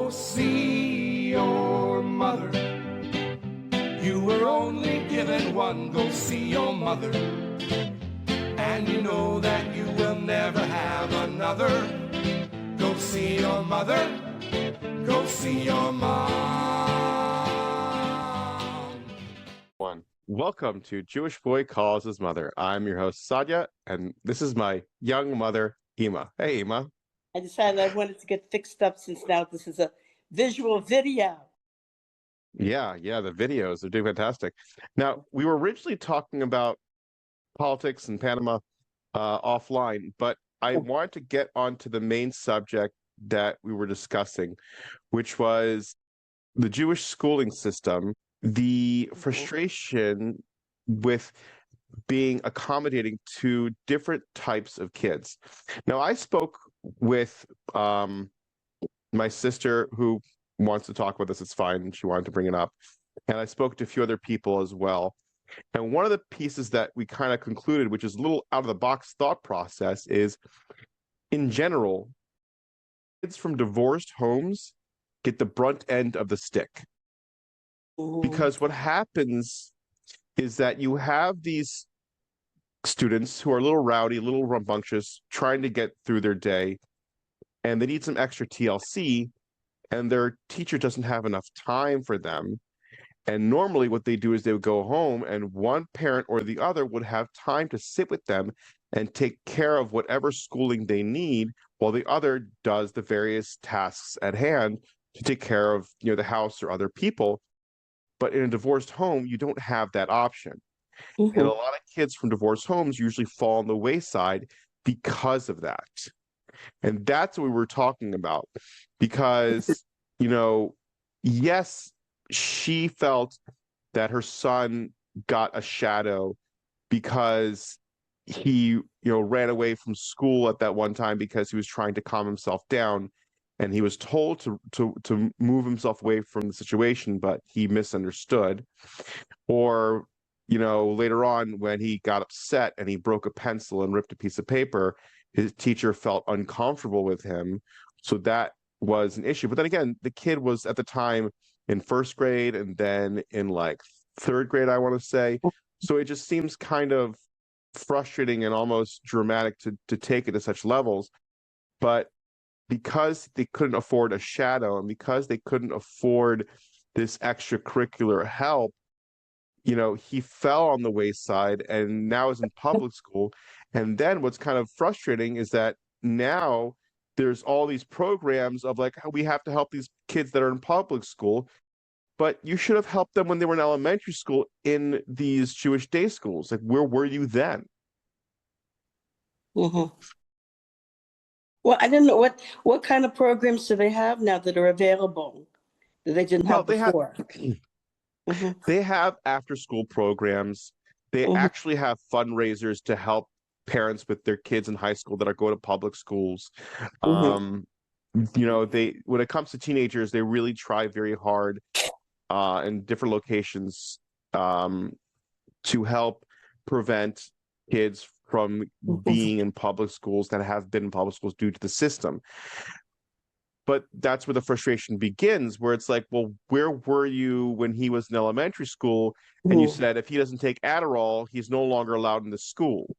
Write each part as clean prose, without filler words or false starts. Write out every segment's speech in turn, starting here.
Go see your mother. You were only given one. Go see your mother. And you know that you will never have another. Go see your mother. Go see your mom. Welcome to Jewish Boy Calls His Mother. I'm your host, Sadia, and this is my young mother, Ima. Hey, Ima. I decided I wanted to get fixed up since now this is a visual video. Yeah, the videos are doing fantastic. Now, we were originally talking about politics in Panama offline, but I wanted to get onto the main subject that we were discussing, which was the Jewish schooling system, the frustration with being accommodating to different types of kids. Now, I spoke with my sister who wants to talk with us. It's fine. She wanted to bring it up. And I spoke to a few other people as well. And one of the pieces that we kind of concluded, which is a little out of the box thought process, is in general, kids from divorced homes get the brunt end of the stick. Because what happens is that you have these students who are a little rowdy, a little rambunctious, trying to get through their day, and they need some extra TLC, and their teacher doesn't have enough time for them. And normally what they do is they would go home and one parent or the other would have time to sit with them and take care of whatever schooling they need while the other does the various tasks at hand to take care of, the house or other people. But in a divorced home, you don't have that option. And a lot of kids from divorced homes usually fall on the wayside because of that. And that's what we were talking about. Because, yes, she felt that her son got a shadow because he, ran away from school at that one time because he was trying to calm himself down. And he was told to move himself away from the situation, but he misunderstood. Or, later on when he got upset and he broke a pencil and ripped a piece of paper, his teacher felt uncomfortable with him. So that was an issue. But then again, the kid was at the time in first grade and then in like third grade, I want to say. So it just seems kind of frustrating and almost dramatic to take it to such levels. But because they couldn't afford a shadow and because they couldn't afford this extracurricular help, he fell on the wayside and now is in public school. And then what's kind of frustrating is that now there's all these programs of like, we have to help these kids that are in public school, but you should have helped them when they were in elementary school in these Jewish day schools. Like, where were you then? Well, I don't know what kind of programs do they have now that are available that they didn't have before. They have after-school programs. They actually have fundraisers to help parents with their kids in high school that are going to public schools. When it comes to teenagers, they really try very hard in different locations to help prevent kids from being in public schools that have been in public schools due to the system. But that's where the frustration begins, where it's like, well, where were you when he was in elementary school? And you said, if he doesn't take Adderall, he's no longer allowed in the school.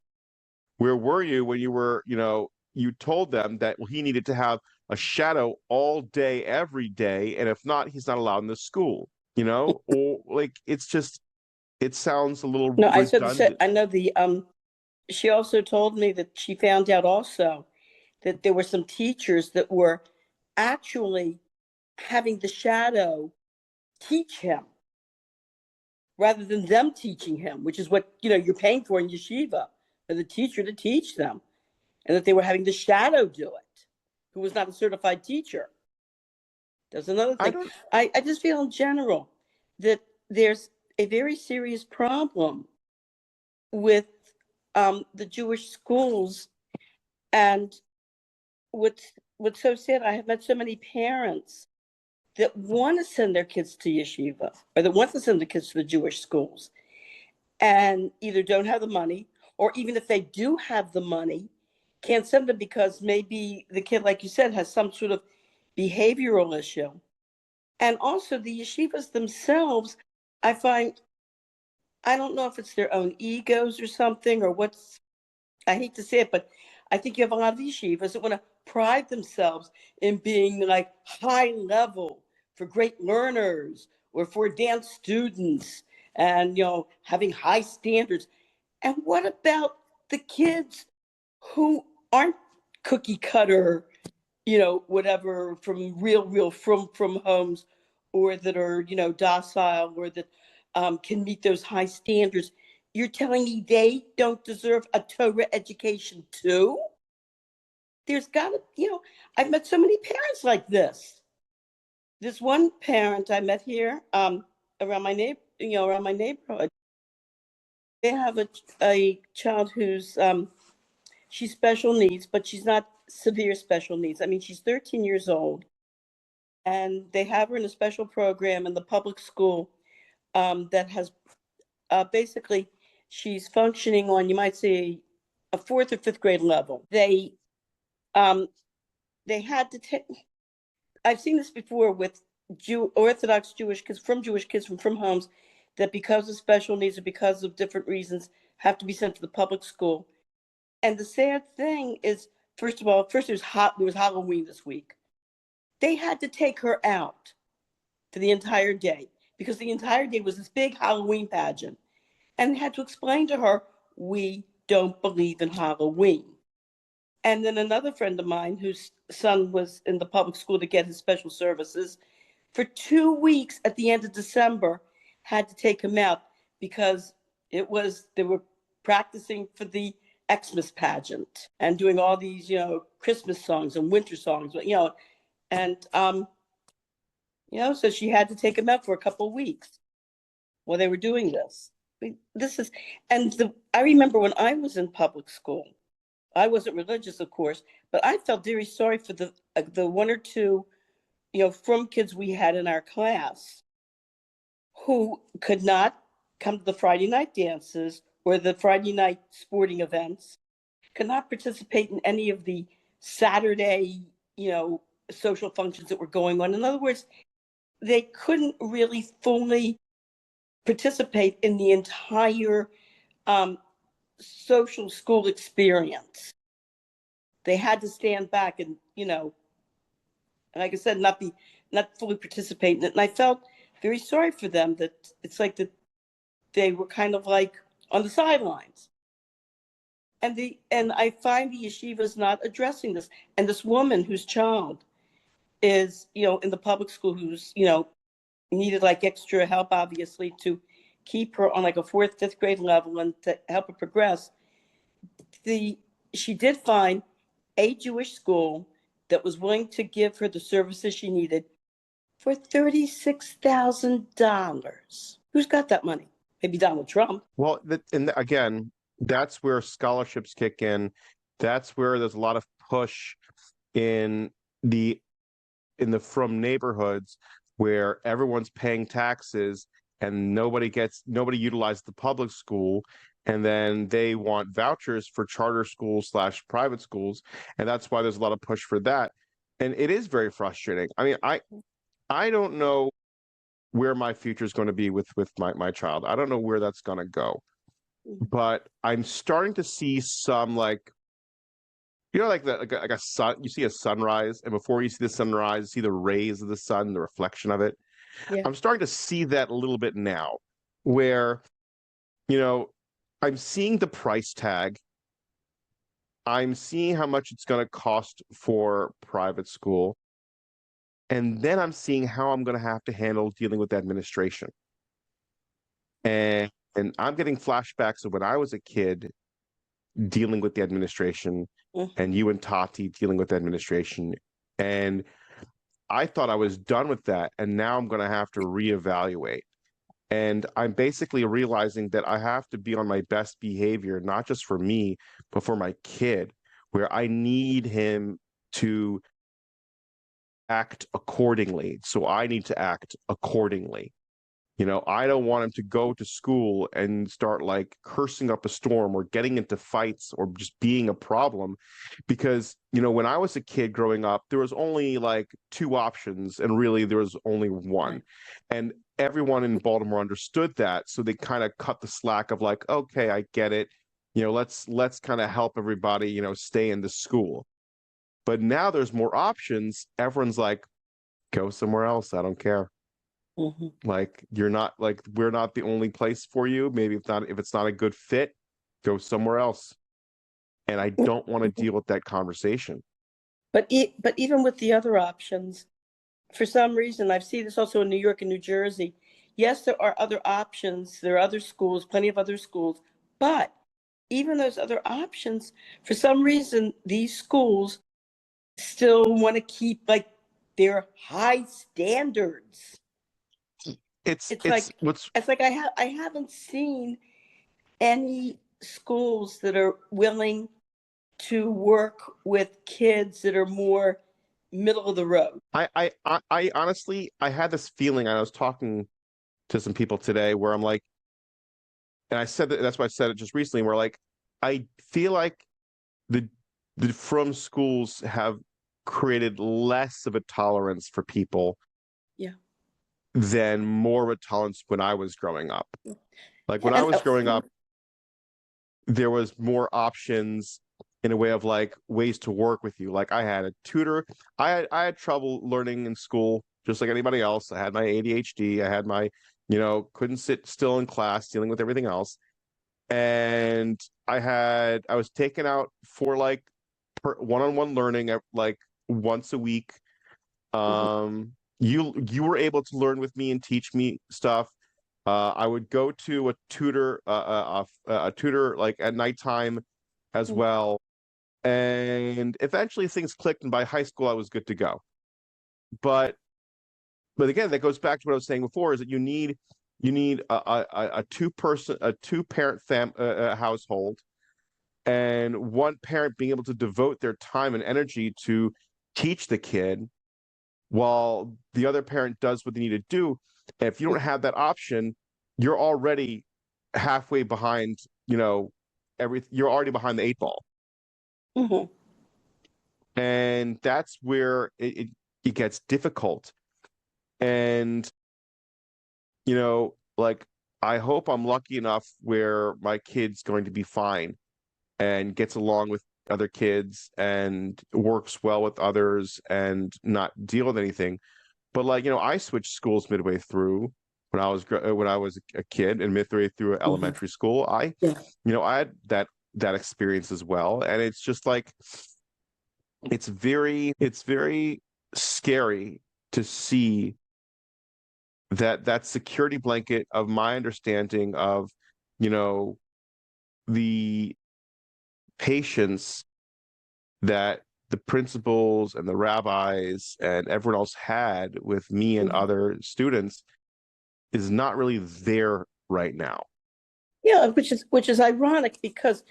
Where were you when you were, you told them that he needed to have a shadow all day, every day. And if not, he's not allowed in the school, or like, it's just, it sounds a little redundant. I know she also told me that she found out also that there were some teachers that were actually having the shadow teach him rather than them teaching him, which is what, you're paying for in yeshiva, for the teacher to teach them, and that they were having the shadow do it, who was not a certified teacher. That's another thing. I just feel in general that there's a very serious problem with the Jewish schools. And what's so sad, I have met so many parents that want to send their kids to yeshiva or that want to send their kids to the Jewish schools and either don't have the money, or even if they do have the money, can't send them because maybe the kid, like you said, has some sort of behavioral issue. And also the yeshivas themselves, I find, I don't know if it's their own egos or something, or what's, I hate to say it, but I think you have a lot of yeshivas that want to pride themselves in being like high level for great learners or for advanced students, and having high standards. And what about the kids who aren't cookie cutter, whatever, from real from homes, or that are, docile, or that can meet those high standards? You're telling me they don't deserve a Torah education too? There's got to, I've met so many parents like this. This one parent I met here, around my neighborhood. They have a child who's, she's special needs, but she's not severe special needs. I mean, she's 13 years old, and they have her in a special program in the public school, that has, basically, she's functioning on, you might say, a fourth or fifth grade level. They had to take. I've seen this before with Orthodox Jewish kids from homes that, because of special needs or because of different reasons, have to be sent to the public school. And the sad thing is, first of all, there was Halloween this week. They had to take her out for the entire day, because the entire day was this big Halloween pageant. And they had to explain to her, we don't believe in Halloween. And then another friend of mine, whose son was in the public school to get his special services, for 2 weeks at the end of December, had to take him out because they were practicing for the Xmas pageant and doing all these, Christmas songs and winter songs, and, so she had to take him out for a couple of weeks while they were doing this. I remember when I was in public school, I wasn't religious, of course, but I felt very sorry for the one or two, from kids we had in our class who could not come to the Friday night dances or the Friday night sporting events, could not participate in any of the Saturday, social functions that were going on. In other words, they couldn't really fully participate in the entire social school experience. They had to stand back and, like I said, not fully participate in it. And I felt very sorry for them, that it's like that they were kind of like on the sidelines. And I find the yeshivas not addressing this. And this woman whose child is, in the public school, who's, needed like extra help, obviously, to keep her on like a fourth, fifth grade level and to help her progress. She did find a Jewish school that was willing to give her the services she needed for $36,000. Who's got that money? Maybe Donald Trump. Well, again, that's where scholarships kick in. That's where there's a lot of push in the from neighborhoods where everyone's paying taxes and nobody utilizes the public school, and then they want vouchers for charter schools / private schools, and that's why there's a lot of push for that. And it is very frustrating. I mean, I don't know where my future is going to be with my child. I don't know where that's going to go, but I'm starting to see some, like, like a sun. You see a sunrise, and before you see the sunrise, you see the rays of the sun, the reflection of it. Yeah. I'm starting to see that a little bit now, where, I'm seeing the price tag. I'm seeing how much it's going to cost for private school. And then I'm seeing how I'm going to have to handle dealing with the administration. And I'm getting flashbacks of when I was a kid dealing with the administration, and you and Tati dealing with the administration. And I thought I was done with that. And now I'm going to have to reevaluate. And I'm basically realizing that I have to be on my best behavior, not just for me, but for my kid, where I need him to act accordingly. So I need to act accordingly. I don't want him to go to school and start like cursing up a storm or getting into fights or just being a problem. Because, when I was a kid growing up, there was only like two options, and really there was only one. And everyone in Baltimore understood that. So they kind of cut the slack of like, okay, I get it. Let's kind of help everybody, stay in the school. But now there's more options. Everyone's like, go somewhere else. I don't care. Mhm. Like we're not the only place for you. Maybe if it's not a good fit, go somewhere else. And I don't want to deal with that conversation. But even with the other options, for some reason, I've seen this also in New York and New Jersey. Yes, there are other options. There are other schools, plenty of other schools. But even those other options, for some reason, these schools still want to keep like their high standards. It's It's like what's I haven't seen any schools that are willing to work with kids that are more middle of the road. I honestly I had this feeling. I was talking to some people today where I'm like, and I said that's why I said it just recently, where like I feel like the from schools have created less of a tolerance for people, Yeah. than more of a tolerance when I was growing up. Like when I And was growing up, there was more options in a way of like ways to work with you. Like I had a tutor. I had trouble learning in school, just like anybody else. I had my ADHD. I had my, couldn't sit still in class, dealing with everything else. And I was taken out for like one-on-one learning at like once a week. You were able to learn with me and teach me stuff. I would go to a tutor like at nighttime as well. And eventually things clicked, and by high school I was good to go. But again, that goes back to what I was saying before: is that you need a two parent household, and one parent being able to devote their time and energy to teach the kid, while the other parent does what they need to do. And if you don't have that option, you're already halfway behind, you're already behind the eight ball. Mhm. And that's where it gets difficult. And, like, I hope I'm lucky enough where my kid's going to be fine and gets along with other kids and works well with others and not deal with anything. But like, I switched schools midway through when I was a kid, and midway through elementary school. Yeah. I had that experience as well, and it's just like it's very scary to see that security blanket of my understanding of, the patience that the principals and the rabbis and everyone else had with me and other students is not really there right now. Yeah, which is ironic because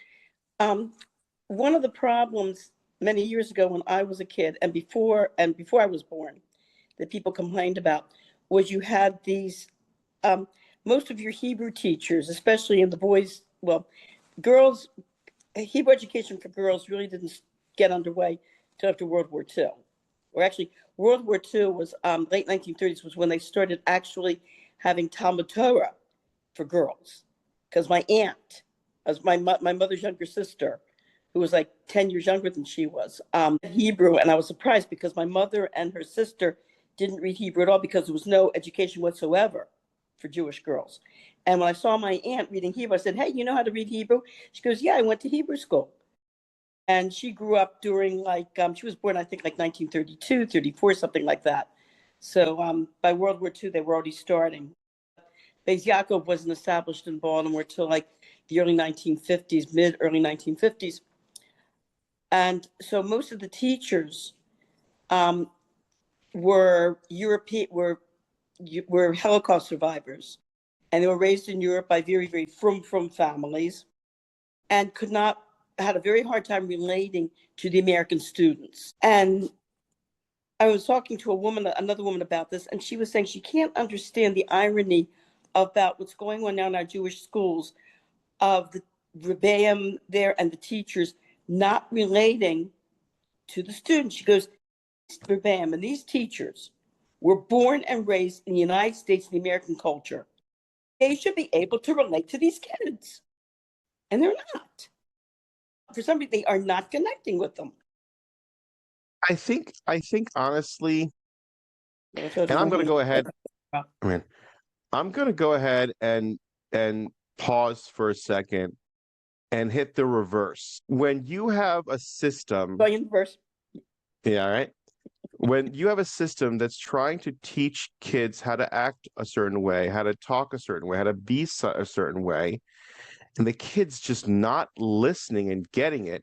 one of the problems many years ago when I was a kid and before I was born that people complained about was you had these most of your Hebrew teachers, especially in the boys, well, girls, Hebrew education for girls really didn't get underway until after World War II. Or actually, World War II was late 1930s was when they started actually having Talmud Torah for girls. Because my aunt, as my mother's younger sister, who was like 10 years younger than she was, Hebrew, and I was surprised because my mother and her sister didn't read Hebrew at all because there was no education whatsoever for Jewish girls. And when I saw my aunt reading Hebrew, I said, "Hey, you know how to read Hebrew?" She goes, "Yeah, I went to Hebrew school." And she grew up during like, she was born, I think, like 1932, 34, something like that. So by World War II, they were already starting. Beis Yaakov wasn't established in Baltimore till like the early 1950s, early 1950s. And so most of the teachers were European, were Holocaust survivors, and they were raised in Europe by very, very frum families, and had a very hard time relating to the American students. And I was talking to another woman about this, and she was saying she can't understand the irony about what's going on now in our Jewish schools, of the rebbeim there and the teachers not relating to the students. She goes, rebbeim and these teachers were born and raised in the United States and the American culture. They should be able to relate to these kids. And they're not. For some reason, they are not connecting with them. I think honestly, And I'm going to go ahead. I'm going to go ahead and pause for a second and hit the reverse. When you have a system, yeah, right. When you have a system that's trying to teach kids how to act a certain way, how to talk a certain way, how to be a certain way, and the kids just not listening and getting it,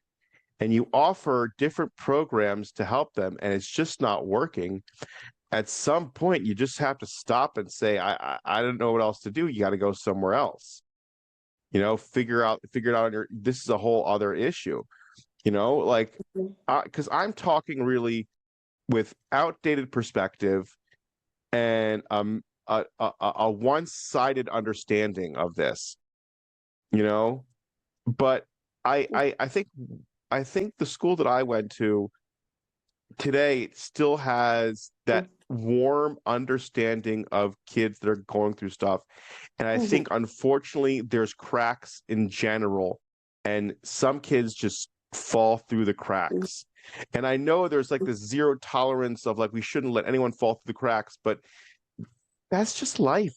and you offer different programs to help them, and it's just not working, at some point you just have to stop and say, I don't know what else to do. You got to go somewhere else. You know, figure it out on your, this is a whole other issue, you know, like, because I'm talking really with outdated perspective and a one-sided understanding of this, you know. But I think the school that I went to today still has that warm understanding of kids that are going through stuff. And I think, unfortunately, there's cracks in general, and some kids just fall through the cracks. And I know there's like this zero tolerance of like, we shouldn't let anyone fall through the cracks, but that's just life.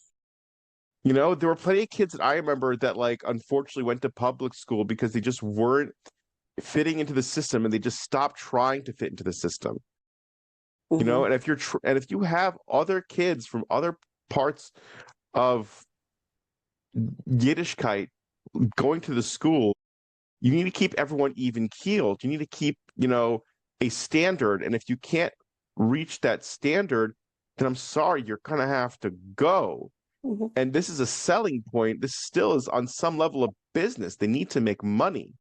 You know, there were plenty of kids that I remember that like unfortunately went to public school because they just weren't fitting into the system, and they just stopped trying to fit into the system. You know, and if you're and if you have other kids from other parts of Yiddishkeit going to the school, you need to keep everyone even keeled. You need to keep, you know, a standard. And if you can't reach that standard, then I'm sorry, you're gonna have to go. And this is a selling point. This still is on some level of business. They need to make money.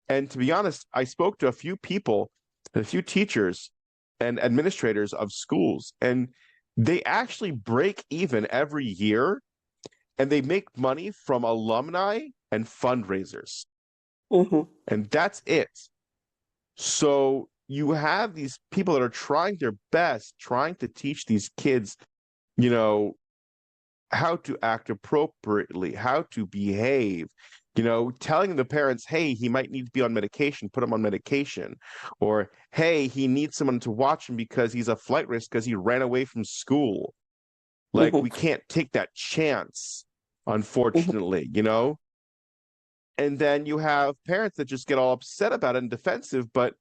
And to be honest, I spoke to a few people, a few teachers and administrators of schools, and they actually break even every year, and they make money from alumni and fundraisers. And that's it. So you have these people that are trying their best, trying to teach these kids, you know, how to act appropriately, how to behave, you know, telling the parents, hey, he might need to be on medication, put him on medication. Or, hey, he needs someone to watch him because he's a flight risk because he ran away from school. Like, we can't take that chance, unfortunately, you know? And then you have parents that just get all upset about it and defensive, but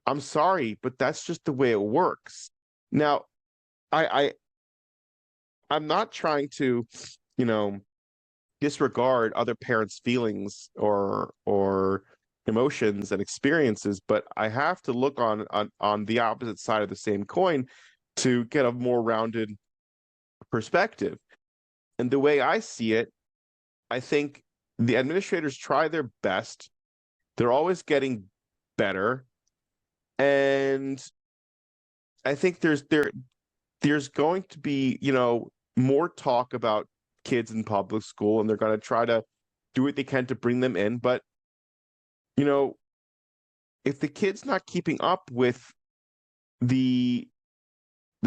I'm sorry, but that's just the way it works. Now, I'm not trying to, you know, disregard other parents' feelings or emotions and experiences, but I have to look on the opposite side of the same coin to get a more rounded perspective. And the way I see it, I think the administrators try their best. They're always getting better. And I think there's going to be, you know, more talk about kids in public school, and they're going to try to do what they can to bring them in. But, you know, if the kid's not keeping up with the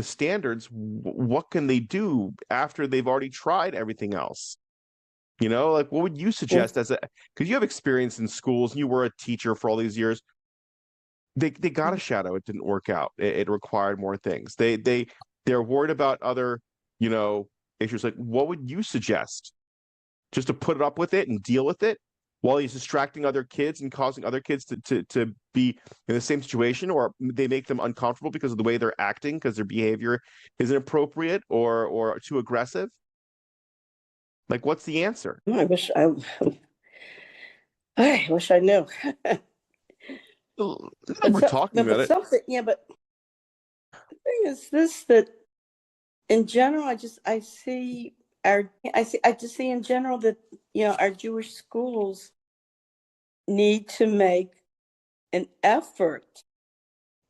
standards, what can they do after they've already tried everything else? You know, like, what would you suggest as a, because you have experience in schools and you were a teacher for all these years. They got a shadow. It didn't work out. It required more things. They're worried about other, you know, issues. Like, what would you suggest? Just to put it up with it and deal with it while he's distracting other kids and causing other kids to be in the same situation, or they make them uncomfortable because of the way they're acting, because their behavior is inappropriate or too aggressive? Like, what's the answer? I wish I knew. We're talking about it. Yeah, but the thing is this, that in general, I just see in general that, you know, our Jewish schools need to make an effort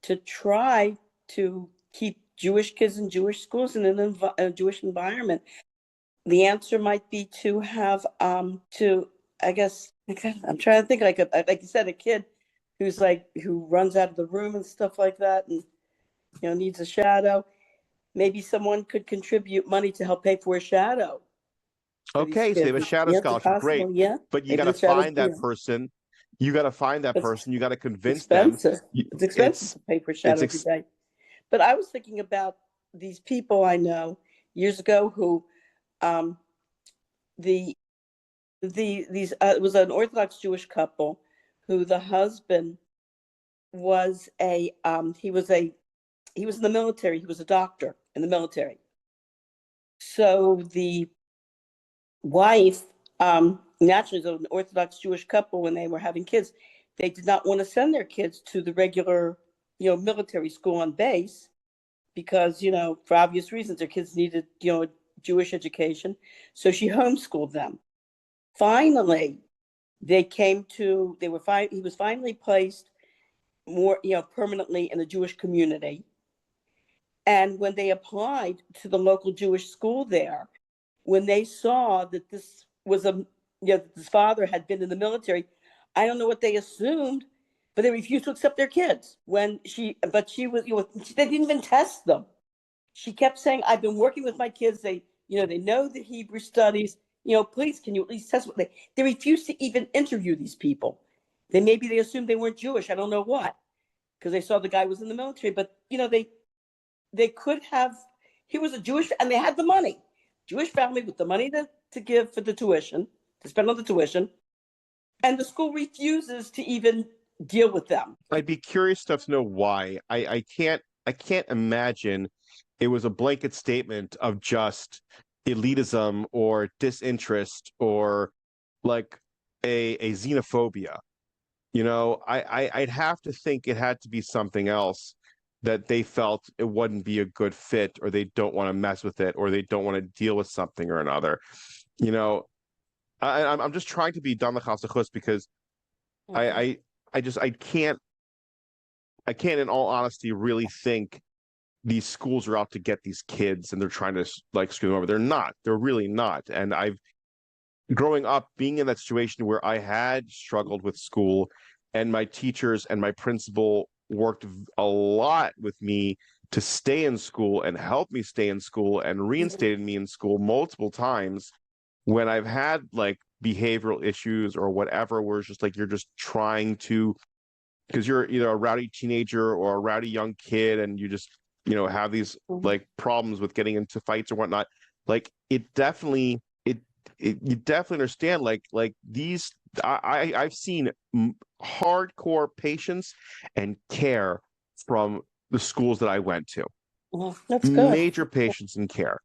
to try to keep Jewish kids in Jewish schools and in a Jewish environment. the answer might be to have to, I guess, I'm trying to think, like you said, a kid who runs out of the room and stuff like that, and needs a shadow. Maybe someone could contribute money to help pay for a shadow for these Okay, so they have a kids. shadow Yeah, it's scholarship. Great. possible. Yeah, But you got maybe to the shadows. find that person. You got to find that It's person. You got to convince them. expensive. It's expensive It's to pay for a it's shadow every day. But I was thinking about these people I know years ago who um, the these it was an Orthodox Jewish couple who the husband was he was in the military. He was a doctor in the military. So the wife, naturally, as an Orthodox Jewish couple, when they were having kids, they did not want to send their kids to the regular, military school on base because, for obvious reasons, their kids needed, Jewish education. So she homeschooled them. Finally, he was finally placed more, permanently in the Jewish community. And when they applied to the local Jewish school there, when they saw that this was this father had been in the military, I don't know what they assumed, but they refused to accept their kids. But she was, they didn't even test them. She kept saying, "I've been working with my kids. They know the Hebrew studies. Please, can you at least test what they refused to even interview these people. Maybe they assumed they weren't Jewish. I don't know what, because they saw the guy was in the military. But they could have. He was a Jewish, and they had the money. Jewish family with the money to give for the tuition, to spend on the tuition, and the school refuses to even deal with them. I'd be curious enough to know why. I can't imagine it was a blanket statement of just elitism or disinterest or like a xenophobia. I'd have to think it had to be something else that they felt it wouldn't be a good fit, or they don't want to mess with it, or they don't want to deal with something or another. You know, I'm just trying to be Don Lachas because I, Mhm. I I just I can't in all honesty really think these schools are out to get these kids and they're trying to like screw them over. They're not. They're really not. And I've growing up being in that situation where I had struggled with school and my teachers and my principal worked a lot with me to stay in school and help me stay in school and reinstated me in school multiple times when I've had like behavioral issues or whatever, where it's just like you're just trying to because you're either a rowdy teenager or a rowdy young kid and you just have these Mhm. like problems with getting into fights or whatnot. Like you definitely understand like these I've seen hardcore patience and care from the schools that I went to. Mhm. That's good. Major patience and care.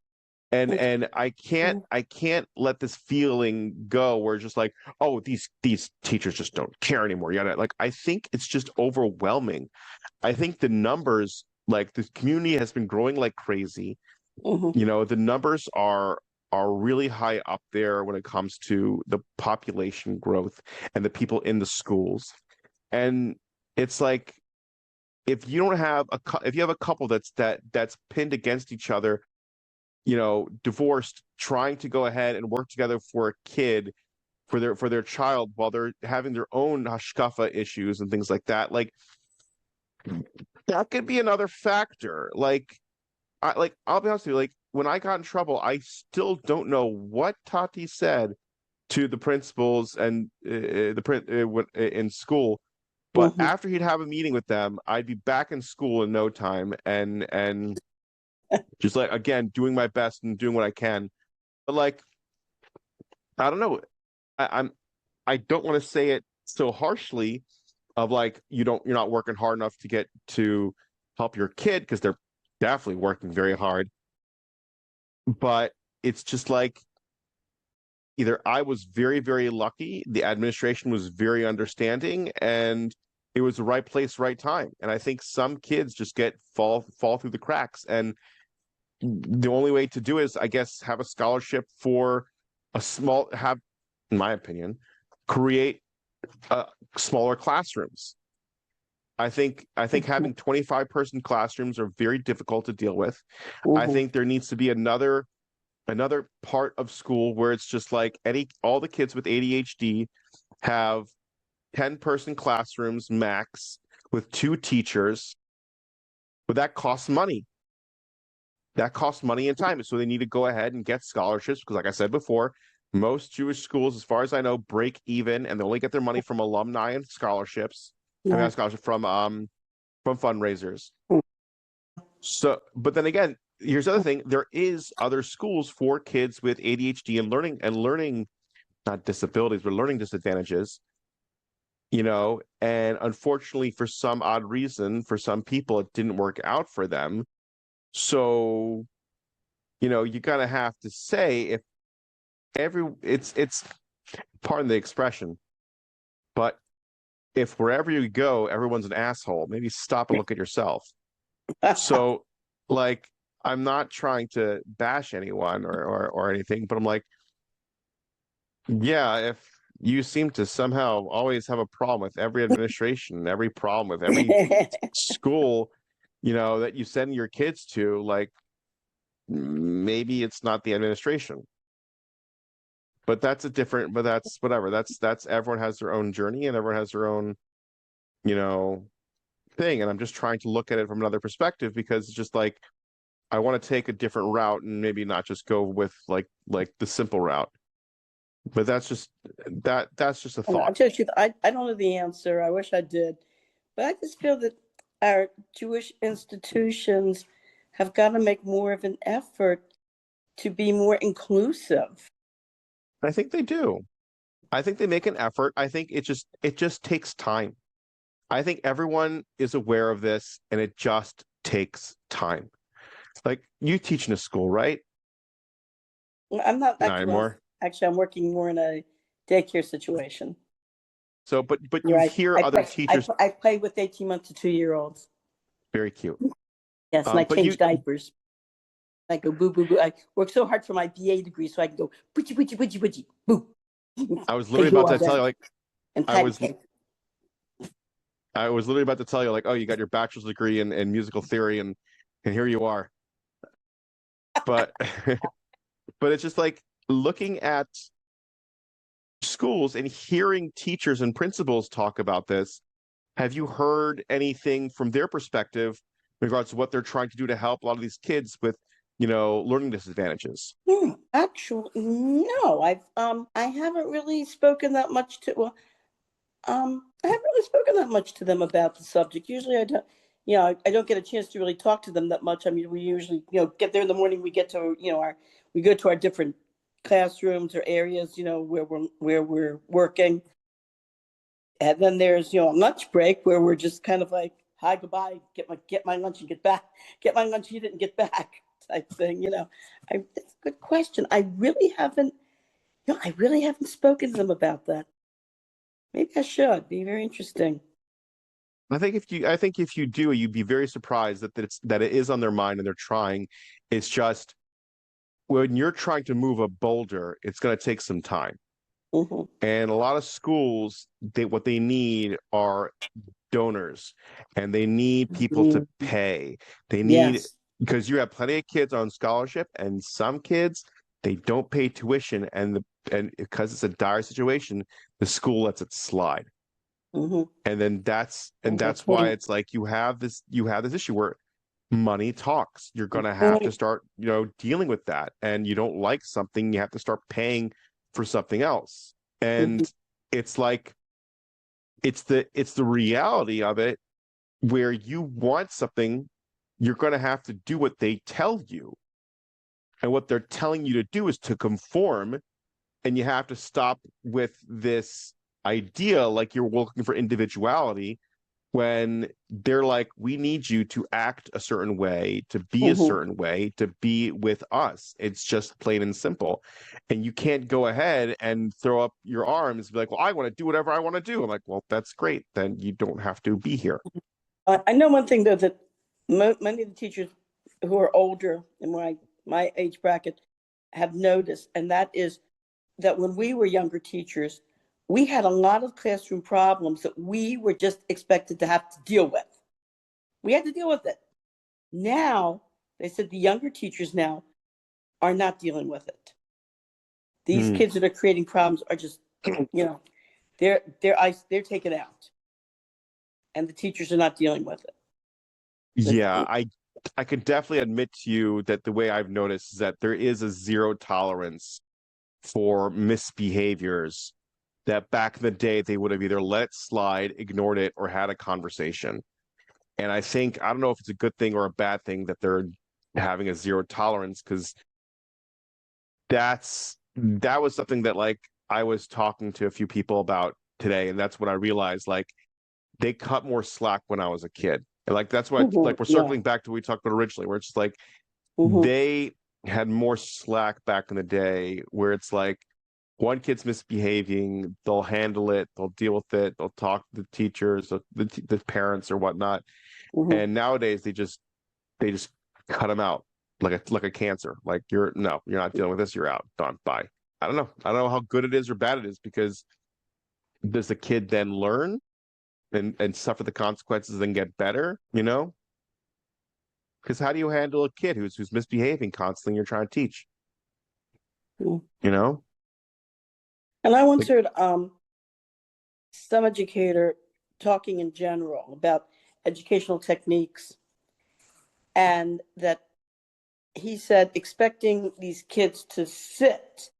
and That's and I can't Mhm. I can't let this feeling go where it's just like, oh, these teachers just don't care anymore. Like I think it's just overwhelming. I think the numbers, like the community has been growing like crazy. Mhm. The numbers are really high up there when it comes to the population growth and the people in the schools. And it's like if you have a couple that's pinned against each other, divorced, trying to go ahead and work together for a kid, for their child while they're having their own hashkafa issues and things like that. Like that could be another factor. I'll be honest with you, like when I got in trouble, I still don't know what Tati said to the principals and in school. But Mhm. after he'd have a meeting with them, I'd be back in school in no time and just like again doing my best and doing what I can. But like I don't know. I'm I don't want to say it so harshly of like you're not working hard enough to get to help your kid because they're definitely working very hard. But it's just like either I was very, very lucky, the administration was very understanding, and it was the right place, right time. And I think some kids just fall through the cracks. And the only way to do is, I guess, have a scholarship for in my opinion, create smaller classrooms. I think having 25-person classrooms are very difficult to deal with. I Mhm. think there needs to be another another part of school where it's just like all the kids with ADHD have 10-person classrooms max with 2 teachers, but that costs money. That costs money and time. So they need to go ahead and get scholarships because, like I said before, most Jewish schools, as far as I know, break even and they only get their money from alumni and scholarships. I mean, Yeah. scholarship from fundraisers. So, but then again, here's the other thing: there is other schools for kids with ADHD and learning, not disabilities, but learning disadvantages. And unfortunately, for some odd reason, for some people, it didn't work out for them. So, you kind of have to say if it's pardon the expression, but if wherever you go, everyone's an asshole, maybe stop and look at yourself. So, like, I'm not trying to bash anyone or anything, but I'm like, yeah, if you seem to somehow always have a problem with every administration, every problem with every school, that you send your kids to, like, maybe it's not the administration. But that's whatever. That's everyone has their own journey and everyone has their own, thing. And I'm just trying to look at it from another perspective because it's just like I want to take a different route and maybe not just go with like the simple route. But that's just a I'll thought. tell you the truth, I don't know the answer. I wish I did. But I just feel that our Jewish institutions have got to make more of an effort to be more inclusive. I think they do. I think they make an effort. I think it just takes time. I think everyone is aware of this and it just takes time. Like you teach in a school, right? I'm not Not actually, anymore. I'm working more in a daycare situation. So, but you Right. hear other teachers. I play with 18-month to 2-year-olds. Very cute. Yes, and I But change diapers. I go boo boo boo. I work so hard for my BA degree so I can go boochie boochie boochie boochie boo. I was literally about to tell you, like, and I was literally about to tell you, like, oh, you got your bachelor's degree in musical theory, and here you are. But but it's just like looking at schools and hearing teachers and principals talk about this. Have you heard anything from their perspective in regards to what they're trying to do to help a lot of these kids with, learning disadvantages? Actually, no. I haven't really spoken that much to. Well, I haven't really spoken that much to them about the subject. Usually, I don't. I don't get a chance to really talk to them that much. I mean, we usually, get there in the morning. We get to, we go to our different classrooms or areas, where we're working. And then there's, a lunch break where we're just kind of like, hi, goodbye, get my lunch and get back, get my lunch, eat it and get back type thing. It's a good question. I really haven't spoken to them about that. Maybe I should. Be very interesting. I think if you do, you'd be very surprised that it is on their mind and they're trying. It's just when you're trying to move a boulder, it's going to take some time. Mm-hmm. And a lot of schools, what they need are donors, and they need people to pay. They need because you have plenty of kids on scholarship, and some kids they don't pay tuition, and because it's a dire situation, the school lets it slide. Mm-hmm. And then that's why it's like you have this issue where money talks. You're going to have to start, dealing with that. And you don't like something, you have to start paying for something else. And it's like, it's the reality of it where you want something, you're going to have to do what they tell you. And what they're telling you to do is to conform. And you have to stop with this idea like you're looking for individuality when they're like, we need you to act a certain way, to be a certain way, to be with us. It's just plain and simple. And you can't go ahead and throw up your arms and be like, well, I want to do whatever I want to do. I'm like, well, that's great. Then you don't have to be here. I know one thing, though, that many of the teachers who are older in my age bracket have noticed, and that is that when we were younger teachers, we had a lot of classroom problems that we were just expected to have to deal with. We had to deal with it. Now, they said the younger teachers now, are not dealing with it. These kids that are creating problems are just, they're taken out, and the teachers are not dealing with it. Yeah, I can definitely admit to you that the way I've noticed is that there is a zero tolerance for misbehaviors that back in the day they would have either let it slide, ignored it, or had a conversation. And I don't know if it's a good thing or a bad thing that they're having a zero tolerance, because that was something that like I was talking to a few people about today, and that's when I realized like they cut more slack when I was a kid. And like that's what like we're circling back to what we talked about originally, where it's just like they had more slack back in the day, where it's like one kid's misbehaving, they'll handle it, they'll deal with it, they'll talk to the teachers, the parents or whatnot. And nowadays they just cut them out like a cancer. Like you're not dealing with this, you're out, done, bye. I don't know how good it is or bad it is, because does the kid then learn and suffer the consequences and get better, because how do you handle a kid who's misbehaving constantly, you're trying to teach, And I once heard some educator talking in general about educational techniques, and that he said expecting these kids to sit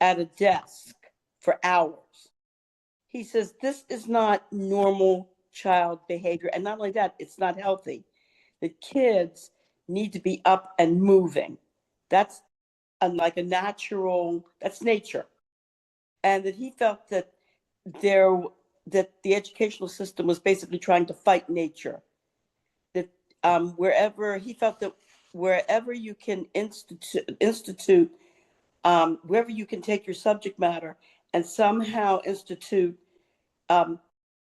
at a desk for hours. He says this is not normal child behavior, and not only that, it's not healthy. The kids need to be up and moving. That's like a natural, that's nature. And that he felt that that the educational system was basically trying to fight nature. That wherever you can institute, wherever you can take your subject matter and somehow institute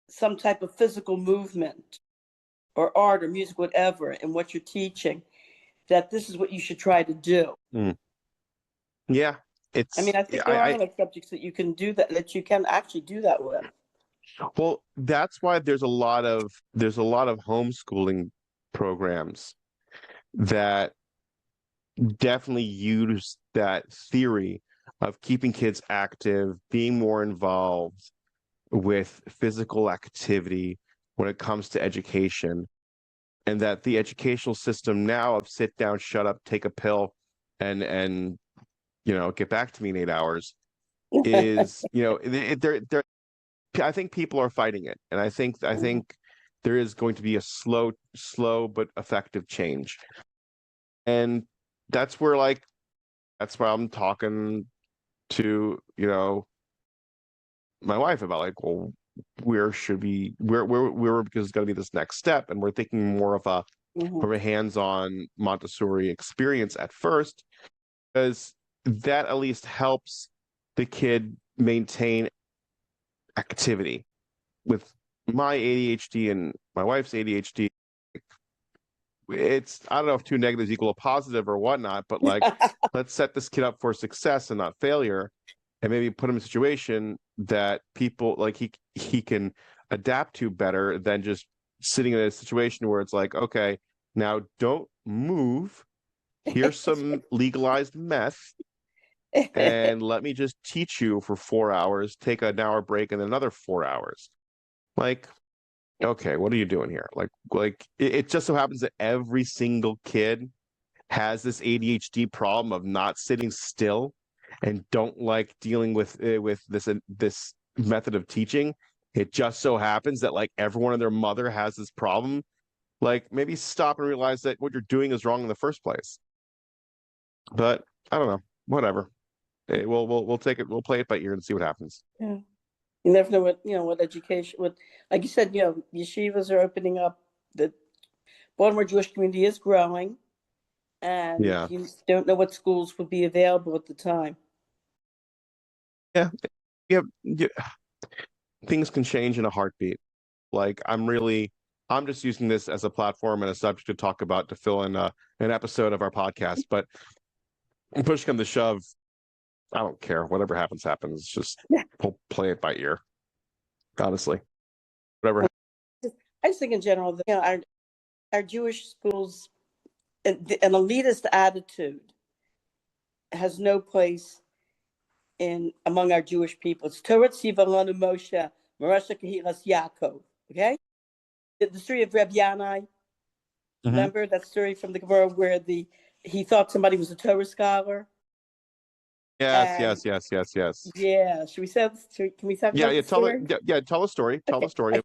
some type of physical movement or art or music, whatever, in what you're teaching, that this is what you should try to do. Yeah, I mean, I think there are like subjects that you can do that you can actually do that with. Well, that's why there's a lot of homeschooling programs that definitely use that theory of keeping kids active, being more involved with physical activity when it comes to education, and that the educational system now of sit down, shut up, take a pill, and get back to me in 8 hours is they're I think people are fighting it, and I think there is going to be a slow but effective change, and that's where I'm talking to my wife about like, well, where because it's going to be this next step, and we're thinking more of a hands-on Montessori experience at first, because that at least helps the kid maintain activity. With my ADHD and my wife's ADHD, it's, I don't know if two negatives equal a positive or whatnot, but like let's set this kid up for success and not failure, and maybe put him in a situation that people like he can adapt to better than just sitting in a situation where it's like, okay, now don't move, here's some legalized meth, and let me just teach you for 4 hours, take an hour break and another 4 hours. Like, okay, what are you doing here? Like it just so happens that every single kid has this ADHD problem of not sitting still and don't like dealing with this method of teaching. It just so happens that like everyone and their mother has this problem. Like, maybe stop and realize that what you're doing is wrong in the first place. But I don't know, whatever. Hey, we'll take it. We'll play it by ear and see what happens. Yeah. You never know what education, like you said, yeshivas are opening up. The Baltimore Jewish community is growing, and you don't know what schools will be available at the time. Yeah. Things can change in a heartbeat. Like, I'm just using this as a platform and a subject to talk about to fill in an episode of our podcast. But push come to shove, I don't care. Whatever happens, happens. Just we'll play it by ear. Honestly, whatever. I just think in general, our Jewish schools, an elitist attitude has no place among our Jewish people. It's Torah Tziva Lanu Moshe Morasha Kehilas Yaakov. Okay, the story of Reb Yanai. Remember that story from the Gemara where he thought somebody was a Torah scholar. Yes. Yeah, should we say? Can we talk about the story? Tell the story. Tell the story.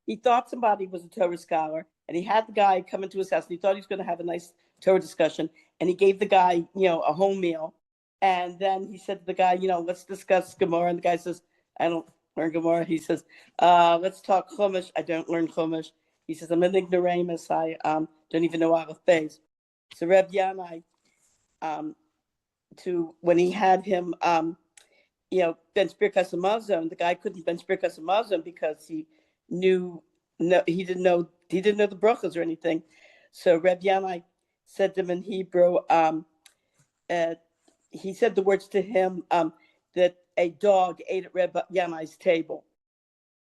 He thought somebody was a Torah scholar, and he had the guy come into his house, and he thought he was going to have a nice Torah discussion, and he gave the guy, a home meal, and then he said to the guy, let's discuss Gemara, and the guy says, I don't learn Gemara. He says, let's talk Chumash. I don't learn Chumash. He says, I'm an ignoramus. I don't even know Aleph Beis. So Reb Yanai, when he had him, bench Birkas Hamazon, the guy couldn't bench Birkas Hamazon because he didn't know the brachas or anything. So Reb Yanai said to him in Hebrew, he said the words to him that a dog ate at Reb Yanai's table.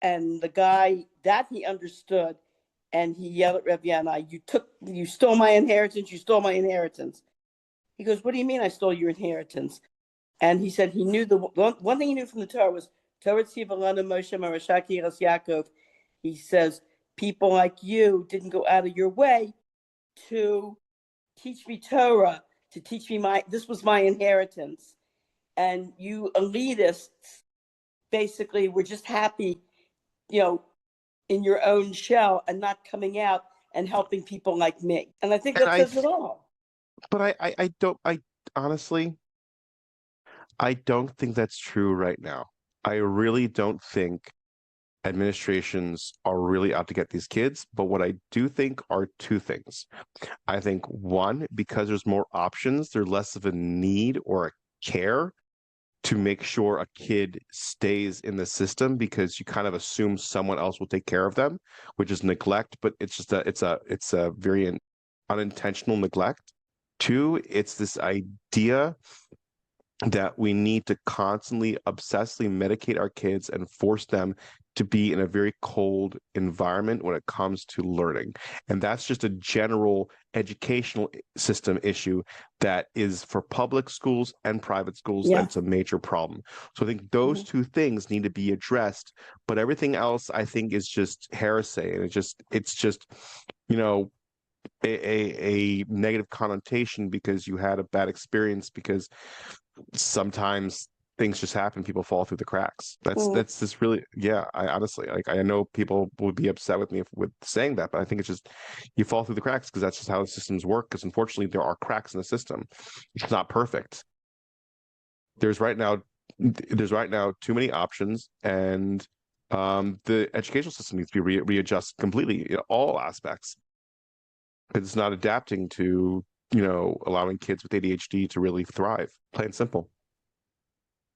And the guy, that he understood, and he yelled at Reb Yanai, you stole my inheritance, you stole my inheritance. He goes, what do you mean I stole your inheritance? And he said he knew one thing he knew from the Torah was Torah Tziva Lanu Moshe Morasha Kehilas Yaakov. He says, people like you didn't go out of your way to teach me Torah, to teach me this was my inheritance. And you elitists basically were just happy, in your own shell and not coming out and helping people like me. And I think that says it all. But I honestly, I don't think that's true right now. I really don't think administrations are really out to get these kids. But what I do think are two things. I think one, because there's more options, there's less of a need or a care to make sure a kid stays in the system, because you kind of assume someone else will take care of them, which is neglect, but it's a very unintentional neglect. Two, it's this idea that we need to constantly obsessively medicate our kids and force them to be in a very cold environment when it comes to learning. And that's just a general educational system issue that is for public schools and private schools. Yeah. That's a major problem. So I think those two things need to be addressed, but everything else I think is just heresy. And it's just, a negative connotation because you had a bad experience, because sometimes things just happen, people fall through the cracks. That's just really, I honestly, I know people would be upset with me with saying that, but I think it's just, you fall through the cracks because that's just how the systems work, because unfortunately there are cracks in the system. It's not perfect. There's right now too many options, and the educational system needs to be readjusted completely in all aspects. It's not adapting to, allowing kids with ADHD to really thrive, plain and simple.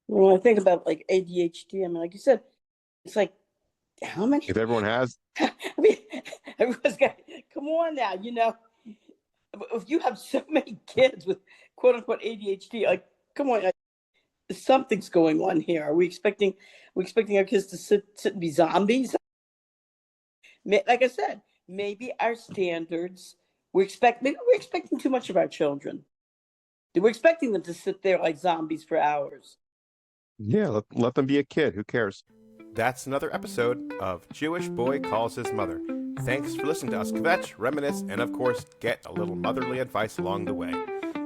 When I think about like ADHD, I mean, like you said, it's like, how many? If everyone has. I mean, everyone's got, come on now, if you have so many kids with quote unquote ADHD, like, come on, something's going on here. Are we expecting our kids to sit and be zombies? Like I said, maybe our standards, maybe we're expecting too much of our children. We're expecting them to sit there like zombies for hours. Yeah, let them be a kid. Who cares? That's another episode of Jewish Boy Calls His Mother. Thanks for listening to us kvetch, reminisce, and of course, get a little motherly advice along the way.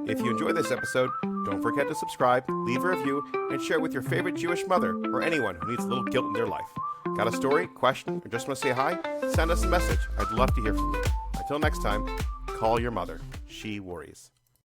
If you enjoyed this episode, don't forget to subscribe, leave a review, and share with your favorite Jewish mother or anyone who needs a little guilt in their life. Got a story, question, or just want to say hi? Send us a message. I'd love to hear from you. Until next time, call your mother. She worries.